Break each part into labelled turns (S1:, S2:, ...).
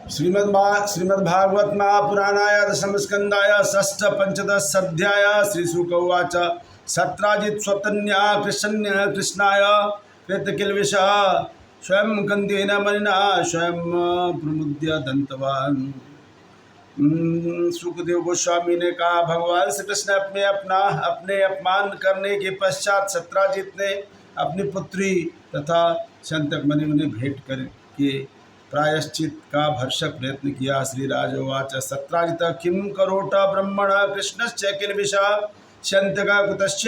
S1: श्रीमद्भागवत महापुराणाय दशम स्कंदाय षष्ठ पंचदश अध्याय श्री शुक उवाच सत्राजित स्वतन्या कृष्ण कृष्णाय कृतकिल्बिष स्वयं कंदेन मणिना स्वयं प्रमुद्य दंतवान। सुखदेव गोस्वामी ने कहा, भगवान श्री कृष्ण अपने अपमान करने के पश्चात सत्राजित ने अपनी पुत्री तथा शंतक मणि उन्हें भेंट करके प्रायश्चित का भर्षक प्रयत्न किया। श्री राजोवाच सत्राजित किं करोट ब्रह्मण कृष्णश्च किल्बिष शंतका कुतश्च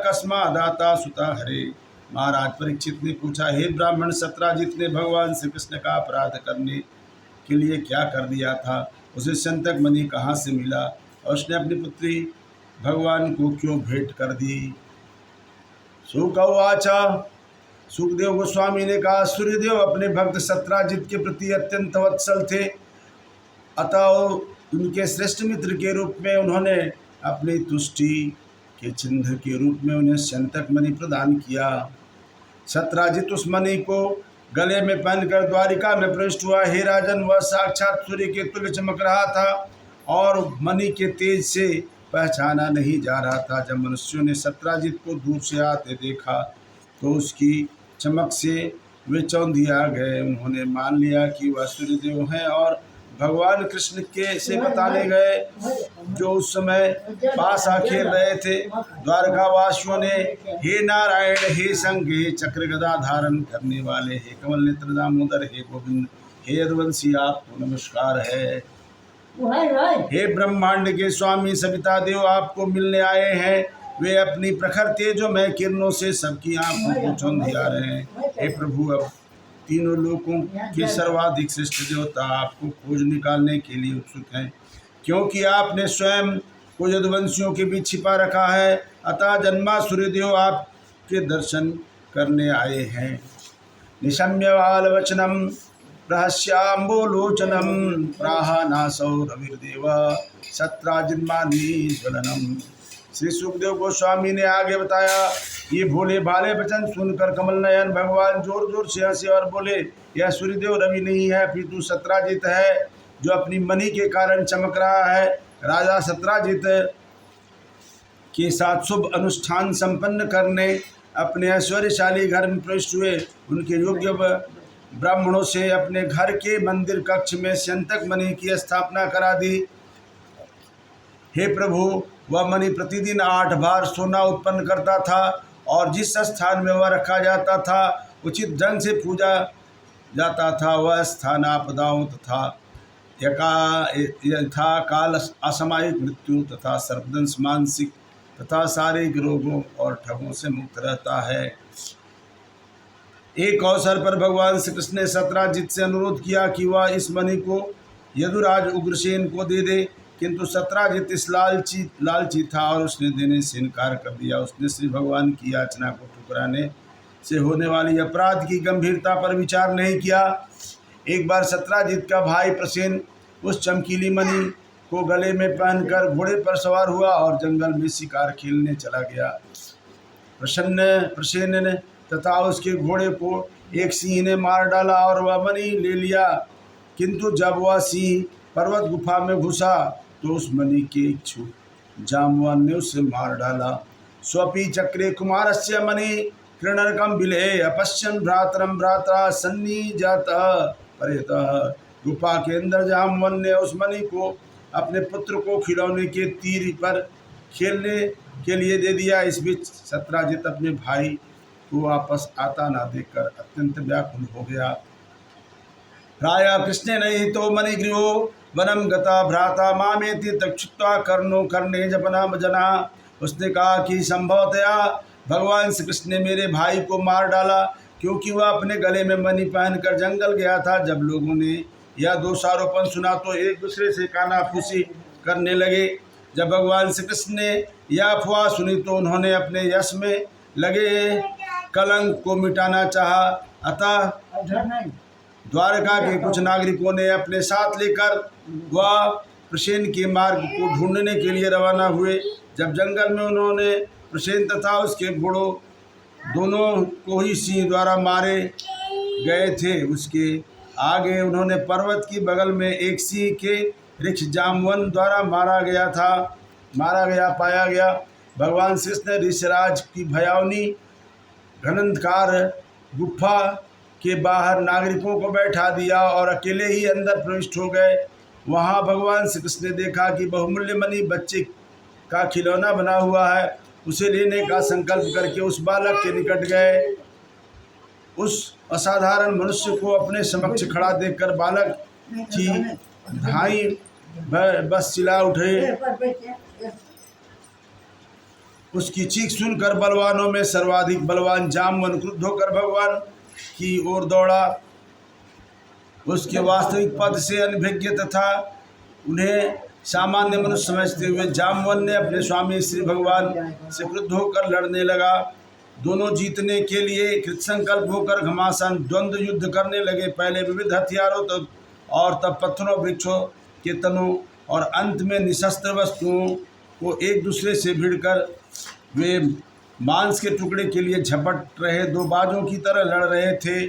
S1: कस्मादाता सुता हरे। महाराज परीक्षित ने पूछा, हे ब्राह्मण, सत्राजित ने भगवान श्री कृष्ण का अपराध करने के लिए क्या कर दिया था? उसे शंतक मणि कहाँ से मिला और उसने अपनी पुत्री भगवान को क्यों भेंट कर दी? शुक उवाच सुखदेव गोस्वामी ने कहा, सूर्यदेव अपने भक्त सत्राजित के प्रति अत्यंत वत्सल थे, अतः उनके श्रेष्ठ मित्र के रूप में उन्होंने अपनी तुष्टि के चिन्ह के रूप में उन्हें शंतक मणि प्रदान किया। सत्राजित उस मणि को गले में पहनकर द्वारिका में प्रविष्ट हुआ। हे राजन, वह साक्षात सूर्य के तुल्य चमक रहा था और मणि के तेज से पहचाना नहीं जा रहा था। जब मनुष्यों ने सत्राजित को दूर से आते देखा तो उसकी चमक से वे चौंधिया गए। उन्होंने मान लिया कि वह सूर्यदेव हैं और भगवान कृष्ण के से बताने गए, जो उस समय पास आ खेल रहे थे। द्वारकावासियों ने, हे नारायण, हे संग, हे चक्र गदा धारण करने वाले, हे कमल नेत्र दामोदर, हे गोविंद, हे यदुवंशी, आपको नमस्कार है। हे ब्रह्मांड के स्वामी सविता देव, आपको मिलने आए हैं। वे अपनी प्रखर तेजोमय किरणों से सबकी आंखों को चौंधिया रहे हैं। हे प्रभु, अब तीनों लोकों के सर्वाधिक श्रेष्ठ देवता आपको खोज निकालने के लिए उत्सुक हैं, क्योंकि आपने स्वयं को यदुवंशियों के बीच छिपा रखा है। अतः जन्मा सूर्यदेव आपके दर्शन करने आए हैं। निशम्य बालवचनम रहस्याम्बोलोचनम प्राहानासौ रविर्देव सत्राजिन्मानि ज्वलनम। श्री सुखदेव गोस्वामी ने आगे बताया, ये भोले भाले वचन सुनकर कमल नयन भगवान जोर जोर से हंसे और बोले, यह सूर्यदेव रवि नहीं है, अपितु सत्राजित है, जो अपनी मणि के कारण चमक रहा है। राजा सत्राजित के साथ शुभ अनुष्ठान संपन्न करने अपने ऐश्वर्यशाली घर में प्रविष्ट हुए। उनके योग्य ब्राह्मणों से अपने घर के मंदिर कक्ष में शंतक मणि की स्थापना करा दी। हे प्रभु, वह मणि प्रतिदिन 8 बार सोना उत्पन्न करता था और जिस स्थान में वह रखा जाता था उचित ढंग से पूजा जाता था। वह स्थान आपदाओं तथा यथा काल असामयिक मृत्यु तथा सर्पदंश, मानसिक तथा शारीरिक रोगों और ठगों से मुक्त रहता है। एक अवसर पर भगवान श्री कृष्ण ने सत्राजित से अनुरोध किया कि वह इस मणि को यदुराज उग्रसेन को दे दे, किंतु सत्राजित इस लालची था और उसने देने से इनकार कर दिया। उसने श्री भगवान की याचना को ठुकराने से होने वाली अपराध की गंभीरता पर विचार नहीं किया। एक बार सत्राजित का भाई प्रसेन उस चमकीली मणि को गले में पहनकर घोड़े पर सवार हुआ और जंगल में शिकार खेलने चला गया। प्रसेन ने तथा उसके घोड़े को एक सिंह ने मार डाला और वह मणि ले लिया, किंतु जब वह सिंह पर्वत गुफा में घुसा तो उस मणि के इच्छु जामवान ने उसे मार डाला। स्वपी चक्रे कुमारस्य मणि कृणरकम बिले अपश्यन भ्रातरम भ्राता सन्निजात परेतः। गुफा के अंदर जामवन ने उस मणि को अपने पुत्र को खिलौने के तीर पर खेलने के लिए दे दिया। इस बीच सत्राजित अपने भाई को वापस आता ना देखकर अत्यंत व्याकुल हो गया। प्राय कृष्ण नहीं तो मणिगृहो वनम गता भ्राता मामेति तक्षुत्वा कर्णो कर्णे जपना जना। उसने कहा कि संभवतया भगवान श्री कृष्ण ने मेरे भाई को मार डाला, क्योंकि वह अपने गले में मणि पहनकर जंगल गया था। जब लोगों ने यह दोषारोपण सुना तो एक दूसरे से कानाफूसी करने लगे। जब भगवान श्री कृष्ण ने यह अफवाह सुनी तो उन्होंने अपने यश में लगे कलंक को मिटाना चाहा। अतः द्वारका के कुछ नागरिकों ने अपने साथ लेकर वह प्रसेन के मार्ग को ढूंढने के लिए रवाना हुए। जब जंगल में उन्होंने प्रसेन तथा उसके घोड़ों दोनों को ही सिंह द्वारा मारे गए थे, उसके आगे उन्होंने पर्वत की बगल में एक सिंह के वृक्ष जामवन द्वारा मारा गया पाया गया। भगवान श्री कृष्ण ने ऋषिराज की भयावनी घनंदकार गुफा के बाहर नागरिकों को बैठा दिया और अकेले ही अंदर प्रविष्ट हो गए। वहाँ भगवान श्री कृष्ण ने देखा कि बहुमूल्य मणि बच्चे का खिलौना बना हुआ है। उसे लेने का संकल्प करके उस बालक के निकट गए। उस असाधारण मनुष्य को अपने समक्ष खड़ा देखकर बालक की धाई बस चिल्ला उठे। उसकी चीख सुनकर बलवानों में सर्वाधिक बलवान जामवन क्रुद्ध होकर भगवान की ओर दौड़ा। उसके वास्तविक पद से अनभिज्ञ तथा उन्हें सामान्य मनुष्य समझते हुए जामवन ने अपने स्वामी श्री भगवान से क्रुद्ध होकर लड़ने लगा। दोनों जीतने के लिए कृतसंकल्प होकर घमासान द्वंद्व युद्ध करने लगे। पहले विविध हथियारों और तब पत्थरों, वृक्षों के तनों और अंत में निशस्त्र वस्तुओं को एक दूसरे से भिड़कर वे मांस के टुकड़े के लिए झपट रहे दो बाजों की तरह लड़ रहे थे।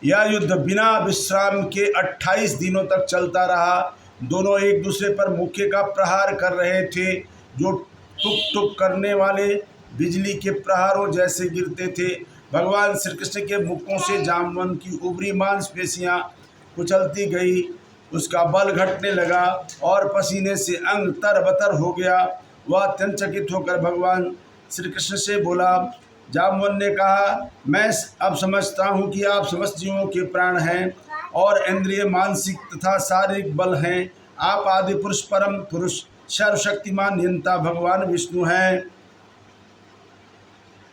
S1: यह युद्ध बिना विश्राम के 28 दिनों तक चलता रहा। दोनों एक दूसरे पर मुक्के का प्रहार कर रहे थे, जो टुक टुक करने वाले बिजली के प्रहारों जैसे गिरते थे। भगवान श्री कृष्ण के मुक्कों से जामवन की उभरी मांसपेशियां कुचलती गई। उसका बल घटने लगा और पसीने से अंग तरबतर हो गया। वह अत्यंत चकित होकर भगवान श्री कृष्ण से बोला। जामवन ने कहा, मैं अब समझता हूँ कि आप समस्त जीवों के प्राण हैं और इंद्रिय, मानसिक तथा शारीरिक बल हैं। आप आदि पुरुष, परम पुरुष, सर्वशक्तिमान नियंता भगवान विष्णु हैं।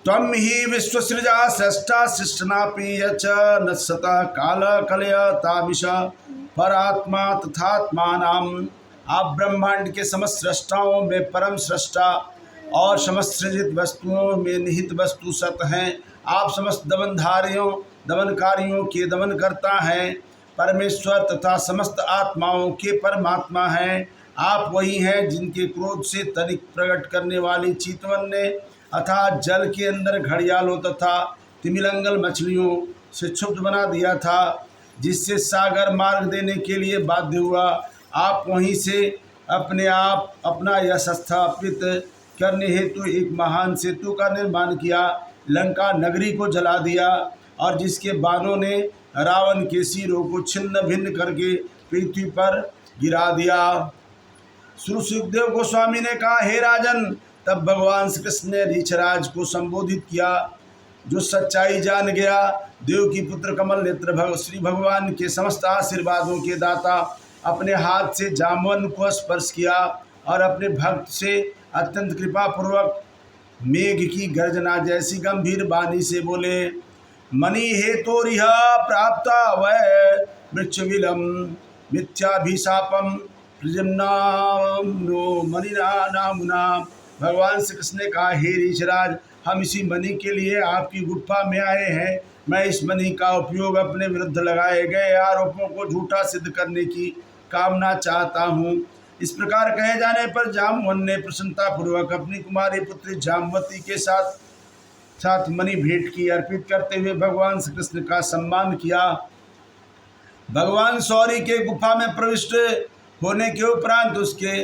S1: त्वं हि विश्वसृजा स्रष्टा सृष्टनापि यच नश्यतः काल कलय तामिश परात्मा तथात्मानाम्। आप ब्रह्मांड के समस्त सृष्टाओं में परम सृष्टा और समस्त सृजित वस्तुओं में निहित वस्तु सत हैं। आप समस्त दमनकारियों के दमनकर्ता हैं, परमेश्वर तथा समस्त आत्माओं के परमात्मा हैं। आप वही हैं जिनके क्रोध से तनिक प्रकट करने वाली चीतवन ने अर्थात जल के अंदर घड़ियालों तथा तिमिलंगल मछलियों से क्षुब्ध बना दिया था, जिससे सागर मार्ग देने के लिए बाध्य हुआ। आप वहीं से अपना यश स्थापित करने हेतु एक महान सेतु का निर्माण किया, लंका नगरी को जला दिया और जिसके बाणों ने रावण के सिरों को छिन्न भिन्न करके पृथ्वी पर गिरा दिया। श्री सुखदेव गोस्वामी ने कहा, हे राजन, तब भगवान श्री कृष्ण ने ऋषिराज को संबोधित किया, जो सच्चाई जान गया। देव की पुत्र कमल नेत्र श्री भगवान के समस्त आशीर्वादों के दाता अपने हाथ से जामवन को स्पर्श किया और अपने भक्त से अत्यंत कृपा पूर्वक मेघ की गर्जना जैसी गंभीर वाणी से बोले, मणि हेतोरिह प्राप्त वै वृक्षविलम मिथ्याभिशापम प्रजन्नामनो मणिनामुना। भगवान श्री कृष्ण ने कहा, हे ऋषिराज, हम इसी मणि के लिए आपकी गुफा में आए हैं। मैं इस मणि का उपयोग अपने विरुद्ध लगाए गए आरोपों को झूठा सिद्ध करने की कामना चाहता हूँ। इस प्रकार कहे जाने पर जामवन ने प्रसन्नतापूर्वक अपनी कुमारी पुत्री जामवती के साथ मणि भेंट की। अर्पित करते हुए भगवान श्री कृष्ण का सम्मान किया। भगवान सौरी के गुफा में प्रविष्ट होने के उपरांत उसके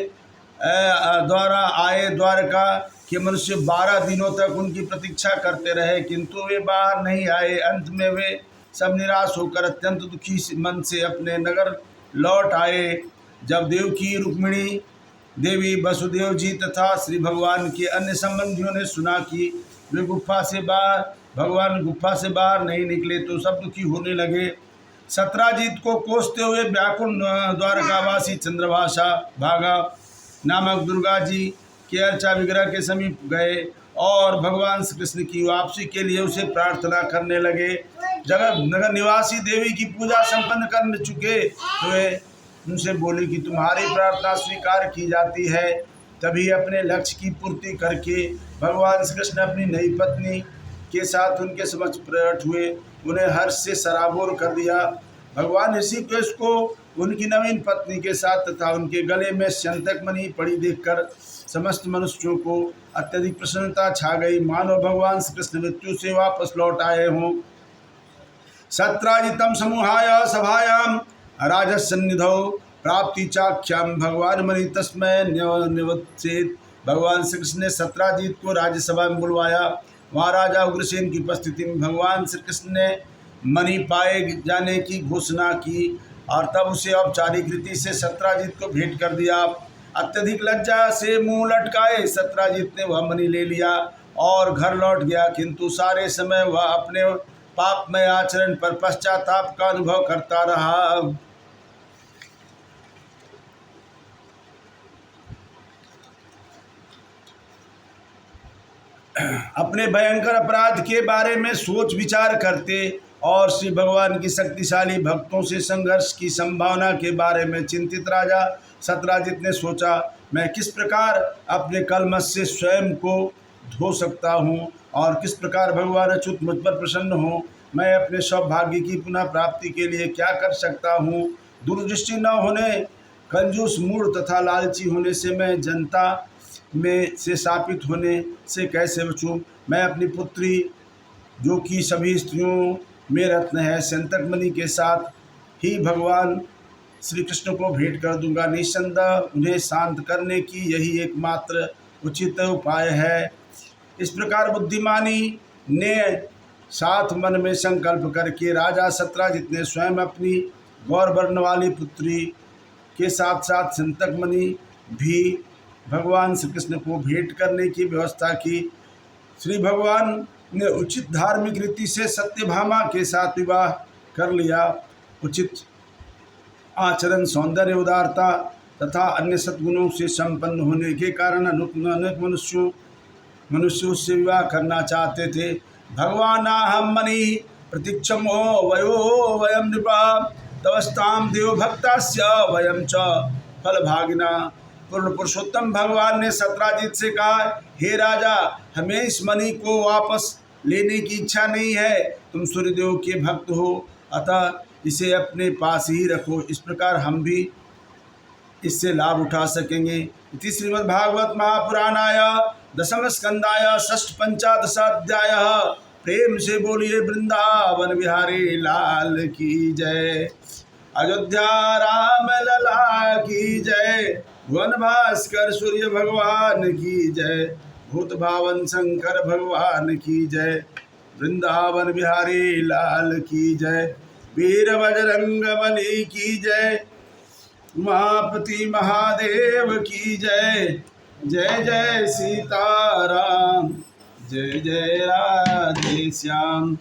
S1: द्वारा आए द्वारका के मनुष्य 12 दिनों तक उनकी प्रतीक्षा करते रहे, किंतु वे बाहर नहीं आए। अंत में वे सब निराश होकर अत्यंत दुखी मन से अपने नगर लौट आए। जब देवकी, रुक्मिणी देवी, वसुदेव जी तथा श्री भगवान के अन्य संबंधियों ने सुना कि वे भगवान गुफा से बाहर नहीं निकले, तो सब दुखी होने लगे। सत्राजीत को कोसते हुए व्याकुल द्वारकावासी भागा नामक दुर्गा जी के अर्चा विग्रह के समीप गए और भगवान श्री कृष्ण की वापसी के लिए उसे प्रार्थना करने लगे। जगत नगर निवासी देवी की पूजा संपन्न कर चुके हुए उनसे बोले कि तुम्हारी प्रार्थना स्वीकार की जाती है। तभी अपने लक्ष्य की पूर्ति करके भगवान श्री कृष्ण अपनी नई पत्नी के साथ उनके समक्ष प्रकट हुए, उन्हें हर्ष से सराबोर कर दिया। भगवान ऋषिकेश को उनकी नवीन पत्नी के साथ तथा उनके गले में स्यंतक मणि पड़ी देखकर समस्त मनुष्यों को अत्यधिक प्रसन्नता छा गई, मानो भगवान श्री कृष्ण मृत्यु से वापस लौट आए हों। सत्राजितं समूहाय सभायां राजसन्निधौ प्राप्ति चाख्याम भगवान मणि तस्मै निवत्सेत। भगवान श्री कृष्ण ने सत्राजित को राज्यसभा में बुलवाया। वहाँ राजा उग्रसेन की उपस्थिति में भगवान श्री कृष्ण ने मणि पाए जाने की घोषणा की और तब उसे औपचारिक रीति से सत्राजित को भेंट कर दिया। अत्यधिक लज्जा से मुंह लटकाए सत्राजित ने वह मणि ले लिया और घर लौट गया, किंतु सारे समय वह अपने पापमय आचरण पर पश्चाताप का अनुभव करता रहा। अपने भयंकर अपराध के बारे में सोच विचार करते और श्री भगवान की शक्तिशाली भक्तों से संघर्ष की संभावना के बारे में चिंतित राजा सत्राजित ने सोचा, मैं किस प्रकार अपने कलमश से स्वयं को धो सकता हूँ और किस प्रकार भगवान अच्युत मुझ पर प्रसन्न हो। मैं अपने सौभाग्य की पुनः प्राप्ति के लिए क्या कर सकता हूँ। दूरदृष्टि न होने, कंजूस, मूढ़ तथा लालची होने से मैं जनता में से शापित होने से कैसे बचूं। मैं अपनी पुत्री जो कि सभी स्त्रियों में रत्न है संतकमणि के साथ ही भगवान श्री कृष्ण को भेंट कर दूंगा। निस्संदेह उन्हें शांत करने की यही एकमात्र उचित उपाय है। इस प्रकार बुद्धिमानी ने साथ मन में संकल्प करके राजा सत्राजित ने स्वयं अपनी गौर वर्ण वाली पुत्री के साथ साथ संतकमणि भी भगवान श्री कृष्ण को भेंट करने की व्यवस्था की। श्री भगवान ने उचित धार्मिक रीति से सत्यभामा के साथ विवाह कर लिया। उचित आचरण, सौंदर्य, उदारता तथा अन्य सद्गुणों से संपन्न होने के कारण अनेक मनुष्य उससे विवाह करना चाहते थे। भगवान हम मणि प्रतीक्षमो वयो वयम नृपा तवस्ताम देव भक्तास्य वयम च फलभागिना। पूर्ण पुरुषोत्तम भगवान ने सत्राजित से कहा, हे राजा, हमें इस मणि को वापस लेने की इच्छा नहीं है। तुम सूर्यदेव के भक्त हो, अतः इसे अपने पास ही रखो। इस प्रकार हम भी इससे लाभ उठा सकेंगे। इति श्रीमद्भागवत महापुराणाय दशम स्कंदाय षष्ठ पंचादशाध्याय। प्रेम से बोलिए वृंदावन बिहारी लाल की जय। अयोध्या राम लला की जय। भुवन भास्कर सूर्य भगवान की जय। भूत भावन शंकर भगवान की जय। वृंदावन बिहारी लाल की जय। वीर बजरंग बली की जय। उमापति महादेव की जय। जय जय सीताराम, जय जय राधे श्याम।